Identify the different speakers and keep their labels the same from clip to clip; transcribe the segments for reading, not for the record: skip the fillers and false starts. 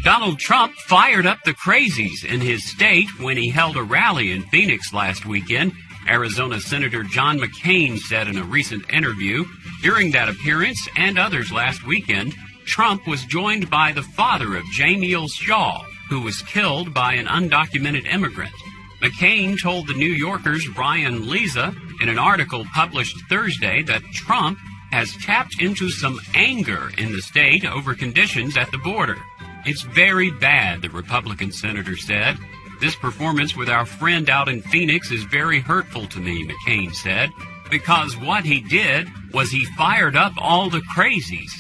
Speaker 1: Donald Trump fired up the crazies in his state when he held a rally in Phoenix last weekend. Arizona Senator John McCain said in a recent interview, during that appearance and others last weekend, Trump was joined by the father of Jamiel Shaw, who was killed by an undocumented immigrant. McCain told the New Yorker's Ryan Leza in an article published Thursday that Trump has tapped into some anger in the state over conditions at the border. It's very bad, the Republican senator said. This performance with our friend out in Phoenix is very hurtful to me, McCain said, because what he did was he fired up all the crazies.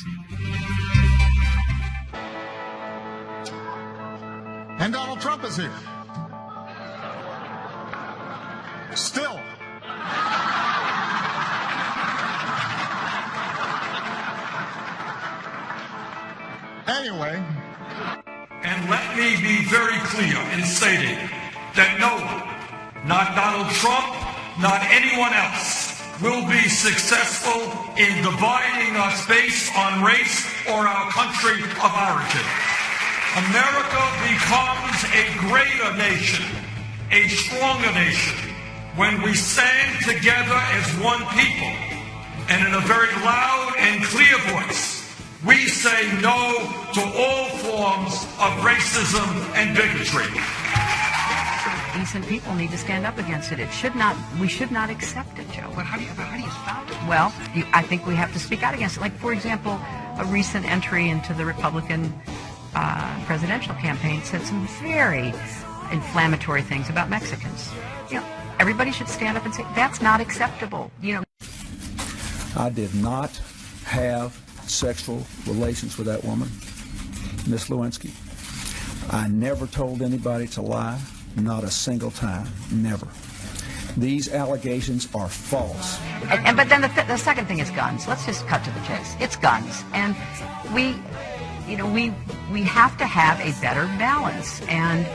Speaker 2: And Donald Trump is here. Still. Anyway.
Speaker 3: And let me be very clear in stating that no one, not Donald Trump, not anyone else, will be successful in dividing us based on race or our country of origin. America becomes a greater nation, a stronger nation, when we stand together as one people and in a very loud and clear voice, we say no to all forms of racism and bigotry.
Speaker 4: Decent people need to stand up against it. We should not accept it, Joe.
Speaker 5: But how do you stop it?
Speaker 4: Well, I think we have to speak out against it. Like, for example, a recent entry into the Republican presidential campaign said some very inflammatory things about Mexicans. Everybody should stand up and say, that's not acceptable.
Speaker 6: I did not have sexual relations with that woman, Miss Lewinsky. I never told anybody to lie, not a single time, never. These allegations are false.
Speaker 4: But then the second thing is guns. Let's just cut to the chase. It's guns, and we have to have a better balance. And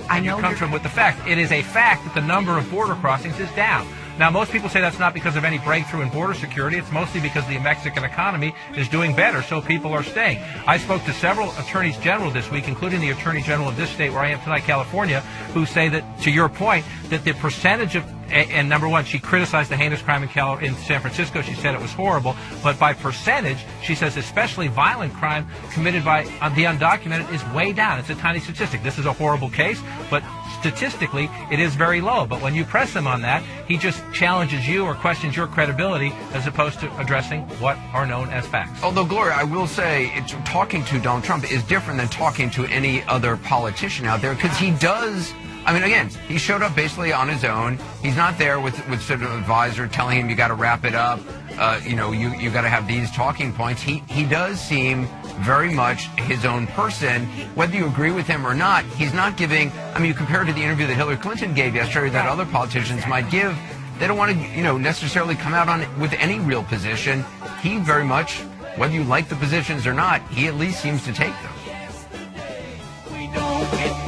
Speaker 4: I know
Speaker 5: you come from with the fact. It is a fact that the number of border crossings is down. Now, most people say that's not because of any breakthrough in border security. It's mostly because the Mexican economy is doing better, so people are staying. I spoke to several attorneys general this week, including the attorney general of this state where I am tonight, California, who say that, to your point, that the percentage of, and number one, she criticized the heinous crime in San Francisco. She said it was horrible. But by percentage, she says especially violent crime committed by the undocumented is way down. It's a tiny statistic. This is a horrible case, but statistically, it is very low. But when you press him on that, he just challenges you or questions your credibility as opposed to addressing what are known as facts.
Speaker 7: Although, Gloria, I will say talking to Donald Trump is different than talking to any other politician out there, because he does, I mean, again, he showed up basically on his own. He's not there with sort of an advisor telling him you got to wrap it up. You got to have these talking points. He does seem very much his own person. Whether you agree with him or not, he's not giving, I mean, you compare it to the interview that Hillary Clinton gave yesterday that other politicians might give. They don't want to, necessarily come out with any real position. He very much, whether you like the positions or not, he at least seems to take them.
Speaker 1: We don't get